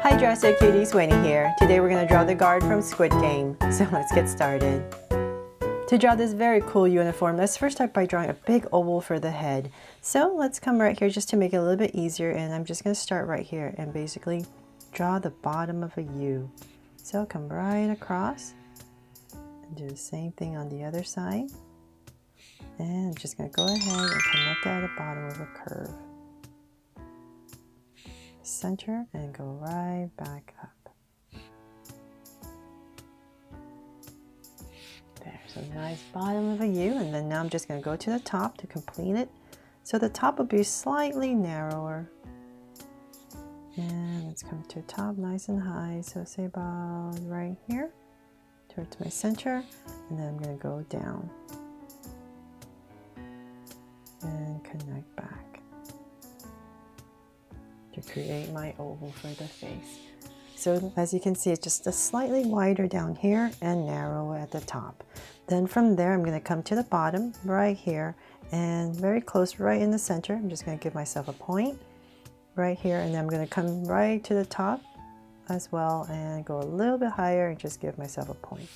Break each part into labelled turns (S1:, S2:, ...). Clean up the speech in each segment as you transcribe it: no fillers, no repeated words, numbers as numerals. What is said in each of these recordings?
S1: Hi Dresser Cuties, Winnie here. Today we're going to draw the guard from Squid Game. So let's get started. To draw this very cool uniform, let's first start by drawing a big oval for the head. So let's come right here just to make it a little bit easier, and I'm just going to start right here and basically draw the bottom of a U. So come right across and do the same thing on the other side. And I'm just going to go ahead and connect it at the bottom of a curve. Center and go right back up. There's a nice bottom of a U, and then now I'm just going to go to the top to complete it. So the top will be slightly narrower. And let's come to the top nice and high. So say about right here towards my center, and then I'm going to go down and connect back to create my oval for the face. So as you can see, it's just a slightly wider down here and narrow at the top. Then from there, I'm going to come to the bottom right here and very close right in the center. I'm just going to give myself a point right here, and then I'm going to come right to the top as well and go a little bit higher and just give myself a point.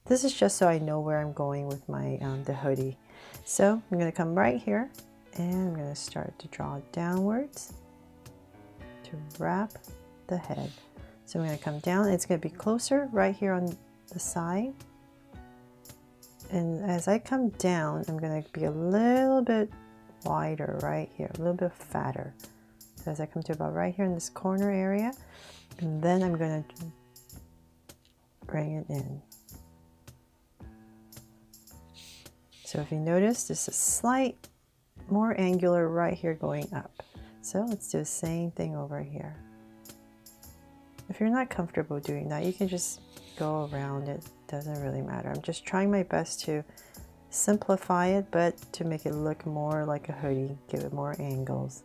S1: This is just so I know where I'm going with my the hoodie. So I'm going to come right here and I'm going to start to draw downwards to wrap the head. So I'm going to come down. It's going to be closer right here on the side. And as I come down, I'm going to be a little bit wider right here, a little bit fatter. So as I come to about right here in this corner area, and then I'm going to bring it in. So if you notice, this is slight more angular right here going up. So let's do the same thing over here. If you're not comfortable doing that, you can just go around it. Doesn't really matter. I'm just trying my best to simplify it, but to make it look more like a hoodie, give it more angles.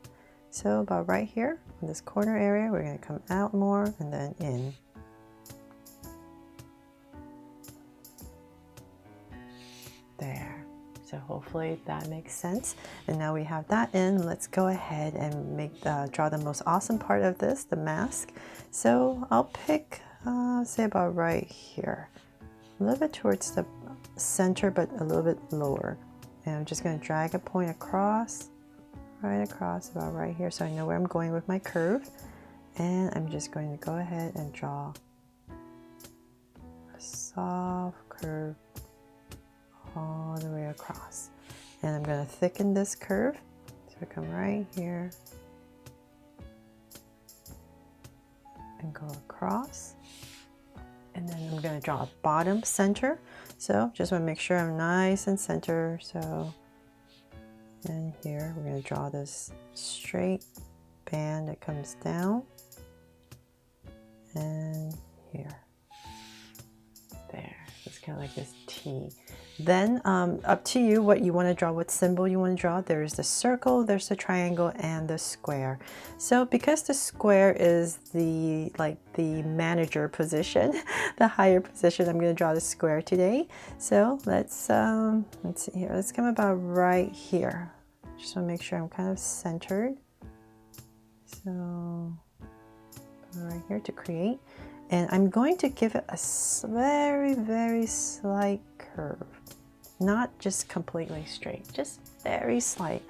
S1: So about right here in this corner area, we're going to come out more and then in. There. So hopefully that makes sense. And now we have that in. Let's go ahead and draw the most awesome part of this, the mask. So I'll pick, say about right here, a little bit towards the center, but a little bit lower. And I'm just going to drag a point across, right across about right here, so I know where I'm going with my curve. And I'm just going to go ahead and draw a soft curve all the way across. And I'm going to thicken this curve. So I come right here and go across. And then I'm going to draw a bottom center. So just want to make sure I'm nice and center. So, and here we're going to draw this straight band that comes down. And here. There. It's kind of like this T. Then up to you what you want to draw, what symbol you want to draw. There's the circle, there's the triangle, and the square. So because the square is the manager position, the higher position, I'm going to draw the square today. So let's see here. Let's come about right here. Just want to make sure I'm kind of centered. So right here to create. And I'm going to give it a very, very slight curve. Not just completely straight, just very slight.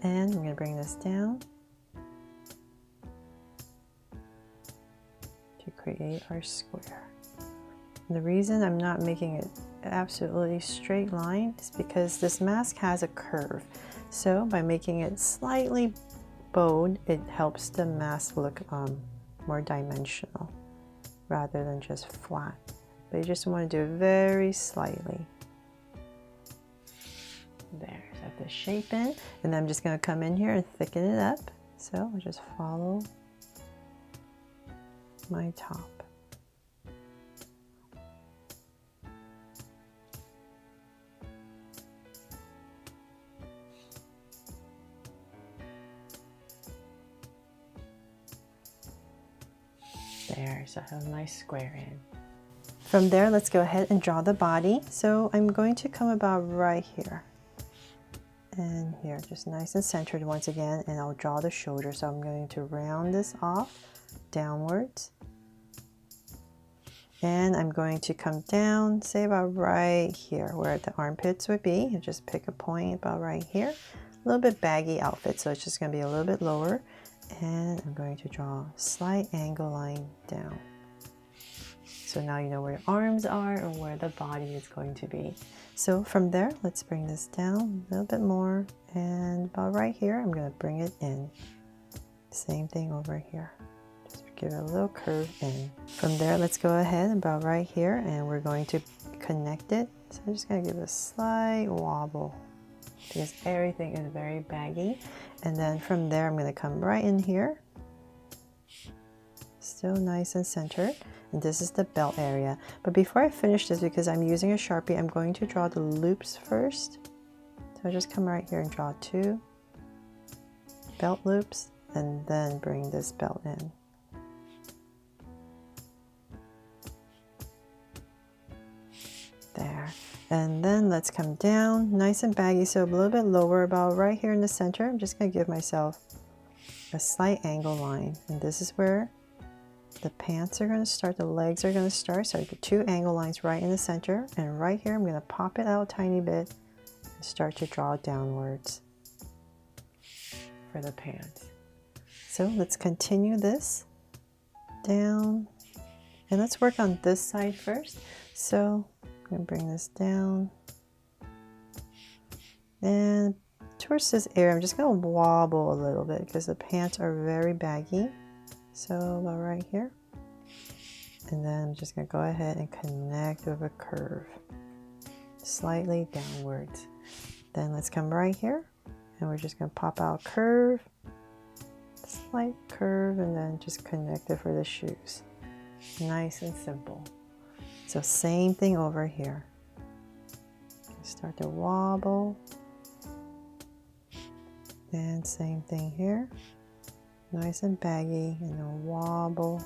S1: And I'm going to bring this down to create our square. And the reason I'm not making it absolutely straight line is because this mask has a curve. So by making it slightly bowed, it helps the mask look more dimensional rather than just flat. But you just want to do it very slightly. There, so I have the shape in, and then I'm just going to come in here and thicken it up. So I'll just follow my top. There, so I have my square in. From there, let's go ahead and draw the body. So I'm going to come about right here. And here, just nice and centered once again, and I'll draw the shoulder. So I'm going to round this off downwards And I'm going to come down, say about right here where the armpits would be, and just pick a point about right here. A little bit baggy outfit, so it's just going to be a little bit lower. And I'm going to draw a slight angle line down. So now you know where your arms are and where the body is going to be. So from there, let's bring this down a little bit more. And about right here, I'm going to bring it in. Same thing over here. Just give it a little curve in. From there, let's go ahead about right here, and we're going to connect it. So I'm just going to give it a slight wobble because everything is very baggy. And then from there, I'm going to come right in here. Still nice and centered. And this is the belt area. But before I finish this, because I'm using a Sharpie, I'm going to draw the loops first. So I just come right here and draw 2 belt loops and then bring this belt in. There. And then let's come down, nice and baggy, so a little bit lower, about right here in the center. I'm just going to give myself a slight angle line. And this is where the pants are going to start, the legs are going to start. So I get 2 angle lines right in the center, and right here I'm going to pop it out a tiny bit and start to draw downwards for the pants. So let's continue this down, and let's work on this side first. So I'm going to bring this down, and towards this area I'm just going to wobble a little bit because the pants are very baggy. So about right here, and then I'm just going to go ahead and connect with a curve slightly downwards. Then let's come right here, and we're just going to pop out a curve, slight curve, and then just connect it for the shoes. Nice and simple. So same thing over here. Start to wobble, and same thing here. Nice and baggy, and then wobble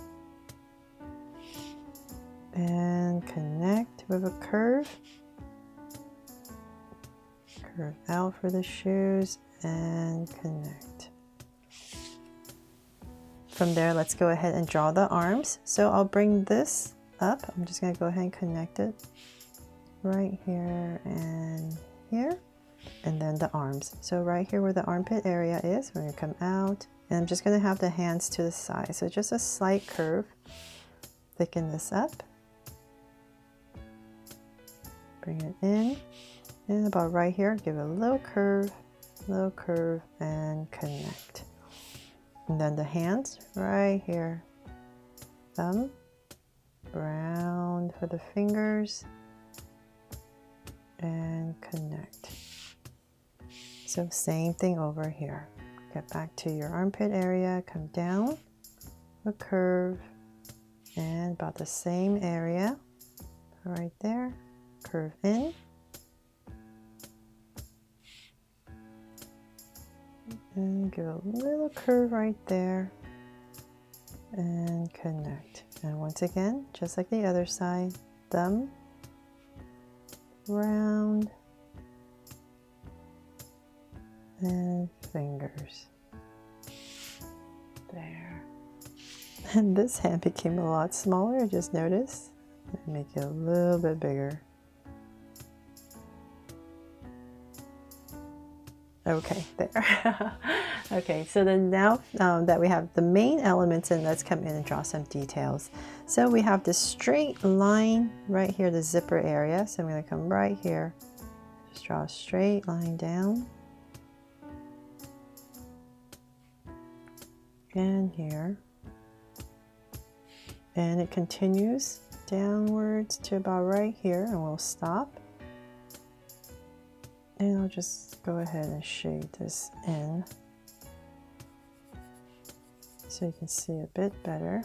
S1: and connect with a curve out for the shoes and connect. From there, let's go ahead and draw the arms. So I'll bring this up. I'm just going to go ahead and connect it right here and here, and then the arms. So right here where the armpit area is, we're going to come out. And I'm just going to have the hands to the side. So just a slight curve. Thicken this up. Bring it in. And about right here, give it a little curve, and connect. And then the hands right here. Thumb, round for the fingers, and connect. So same thing over here. Get back to your armpit area, come down, a curve, and about the same area, right there, curve in, and give a little curve right there, and connect. And once again, just like the other side, thumb, round, and fingers. There. And this hand became a lot smaller, I just noticed. Make it a little bit bigger. Okay, there. Okay, so then now that we have the main elements in, let's come in and draw some details. So we have this straight line right here, the zipper area. So I'm going to come right here, just draw a straight line down. And here, and it continues downwards to about right here, and we'll stop, and I'll just go ahead and shade this in so you can see a bit better.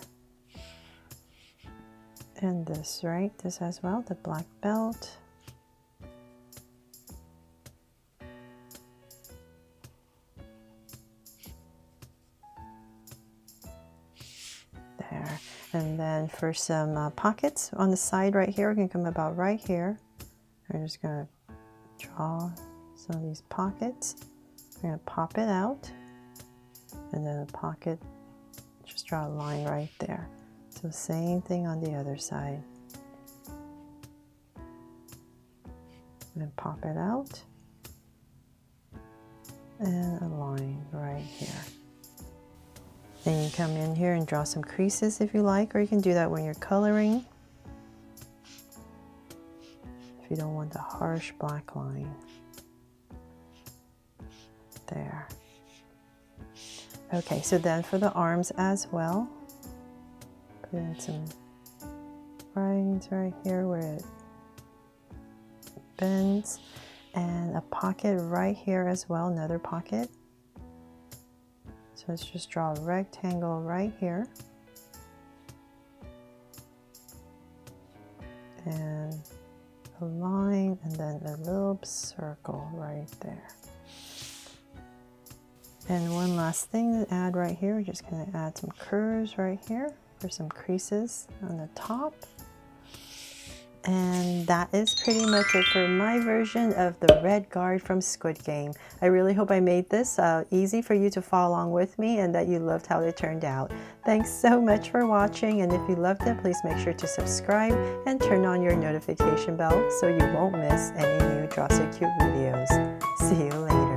S1: And this, right, this as well, the black belt. There. And then for some pockets on the side right here, we can come about right here. We're just going to draw some of these pockets. We're going to pop it out, and then a pocket, just draw a line right there. So same thing on the other side. and pop it out. And a line right here. Then you come in here and draw some creases if you like, or you can do that when you're coloring, if you don't want the harsh black line. There. Okay, so then for the arms as well, put in some lines right here where it bends, and a pocket right here as well, another pocket. So let's just draw a rectangle right here. And a line, and then a little circle right there. And one last thing to add right here, we're just going to add some curves right here for some creases on the top. And that is pretty much it for my version of the red guard from Squid Game. I really hope I made this easy for you to follow along with me and that you loved how it turned out. Thanks so much for watching, and if you loved it, please make sure to subscribe and turn on your notification bell so you won't miss any new Draw So Cute videos. See you later.